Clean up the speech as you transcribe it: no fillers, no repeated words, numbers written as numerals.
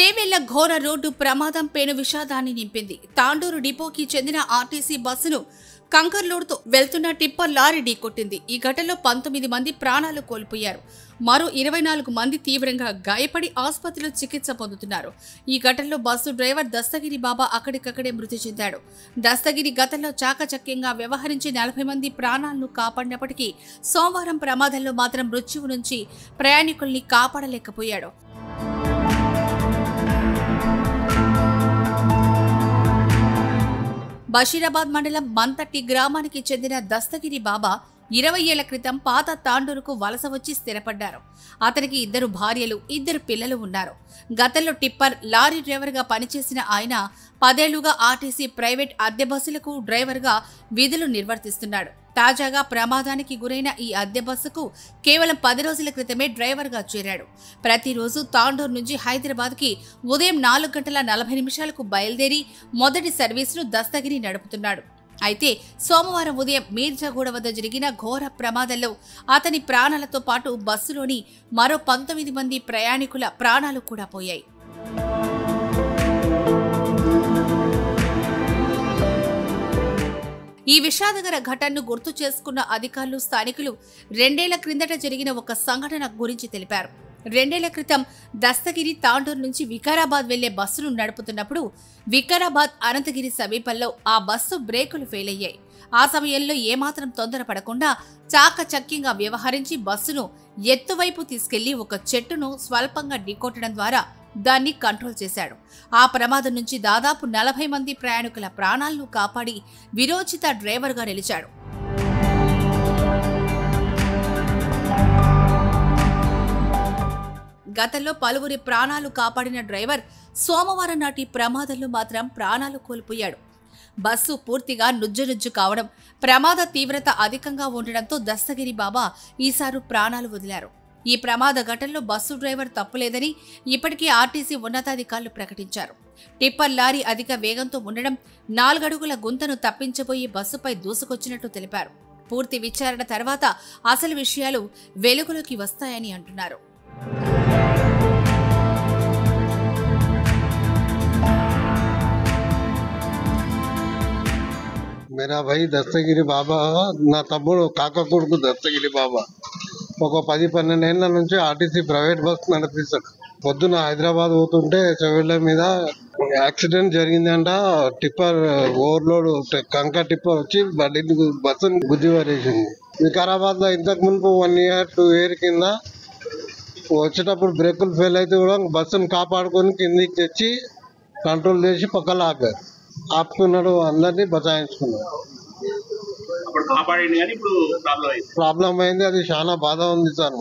చేవెళ్ల ఘోర రోడ్డు ప్రమాదం పేను విషాదాన్ని నింపింది. తాండూరు డిపోకి చెందిన ఆర్టీసీ బస్సును కంకర్లోడ్తో వెళ్తున్న టిప్పర్ లారీ ఢీకొట్టింది. ఈ ఘటనలో 19 మంది ప్రాణాలు కోల్పోయారు. మరో 24 మంది తీవ్రంగా గాయపడి ఆసుపత్రిలో చికిత్స పొందుతున్నారు. ఈ ఘటనలో బస్సు డ్రైవర్ దస్తగిరి బాబా అక్కడికక్కడే మృతి చెందాడు. దస్తగిరి గతంలో చాకచక్యంగా వ్యవహరించి 40 మంది ప్రాణాలను కాపాడినప్పటికీ సోమవారం ప్రమాదంలో మాత్రం మృత్యువు నుంచి ప్రయాణికుల్ని కాపాడలేకపోయాడు. బషీరాబాద్ మండలం మంతట్టి గ్రామానికి చెందిన దస్తగిరి బాబా 20 ఏళ్ల క్రితం పాత తాండూరుకు వలస వచ్చి స్థిరపడ్డారు. అతనికి 2 భార్యలు 2 పిల్లలు ఉన్నారు. గతంలో టిప్పర్ లారీ డ్రైవర్గా పనిచేసిన ఆయన 10 ఏళ్లుగా ఆర్టీసీ ప్రైవేట్ అద్దె బస్సులకు డ్రైవర్గా విధులు నిర్వర్తిస్తున్నాడు. తాజాగా ప్రమాదానికి గురైన ఈ అద్దె బస్సుకు కేవలం 10 రోజుల క్రితమే డ్రైవర్గా చేరాడు. ప్రతిరోజు తాండూరు నుంచి హైదరాబాద్కి ఉదయం 4:40 బయలుదేరి మొదటి సర్వీసును దస్తగిరి నడుపుతున్నాడు. అయితే సోమవారం ఉదయం మీర్జాగూడ వద్ద జరిగిన ఘోర ప్రమాదంలో అతని ప్రాణాలతో పాటు బస్సులోని మరో 19 మంది ప్రయాణికుల ప్రాణాలు కూడా పోయాయి. ఈ విషాదకర ఘటనను గుర్తు చేసుకున్న అధికారులు, స్థానికులు 2 ఏళ్ల క్రిందట జరిగిన ఒక సంఘటన గురించి తెలిపారు. 2 ఏళ్ల క్రితం దస్తగిరి తాండూరు నుంచి వికారాబాద్ వెళ్లే బస్సును నడుపుతున్నప్పుడు వికారాబాద్ అనంతగిరి సమీపంలో ఆ బస్సు బ్రేకులు ఫెయిల్ అయ్యాయి. ఆ సమయంలో ఏమాత్రం తొందరపడకుండా చాకచక్యంగా వ్యవహరించి బస్సును ఎత్తువైపు తీసుకెళ్లి ఒక చెట్టును స్వల్పంగా ఢీకొట్టడం ద్వారా దాన్ని కంట్రోల్ చేశాడు. ఆ ప్రమాదం నుంచి దాదాపు 40 మంది ప్రయాణికుల ప్రాణాలను కాపాడి విరోచిత డ్రైవర్గా నిలిచాడు. గతంలో పలువురి ప్రాణాలు కాపాడిన డ్రైవర్ సోమవారం నాటి ప్రమాదంలో మాత్రం ప్రాణాలు కోల్పోయాడు. బస్సు పూర్తిగా నుజ్జునుజ్జు కావడం, ప్రమాద తీవ్రత అధికంగా ఉండడంతో దస్తగిరి బాబా ఈసారి ప్రాణాలు వదిలారు. ఈ ప్రమాద ఘటనలో బస్సు డ్రైవర్ తప్పులేదని ఇప్పటికే ఆర్టీసీ ఉన్నతాధికారులు ప్రకటించారు. టిప్పర్ లారీ అధిక వేగంతో ఉండడం, 4 అడుగుల గుంతను తప్పించబోయి బస్సుపై దూసుకొచ్చినట్టు తెలిపారు. పూర్తి విచారణ తర్వాత అసలు విషయాలు వెలుగులోకి వస్తాయని అంటున్నారు. मेरा भाई दस्तगिरी बाबा నా తమ్ముడు కాక కొడుకు దస్తగిరి బాబా ఒక 10-12 ఏళ్ల నుంచి ఆర్టీసీ ప్రైవేట్ బస్ నడిపిస్తాడు. పొద్దున హైదరాబాద్ పోతుంటే చెవిళ్ళ మీద యాక్సిడెంట్ జరిగిందంట. టిప్పర్ ఓవర్లోడ్ కంకర్ టిప్పర్ వచ్చి బస్సును గుద్ది పడేసింది. వికారాబాద్ లో ఇంతకు మునుపు 1 year 2 year కింద వచ్చేటప్పుడు బ్రేకులు ఫెయిల్ అయితే కూడా బస్సును కాపాడుకొని కిందికి తెచ్చి కంట్రోల్ చేసి పక్కన ఆపుకున్నాడు. అందరినీ బచాయించుకున్నాడు. ప్రాబ్లం అయింది. అది చాలా బాధ ఉంది సార్.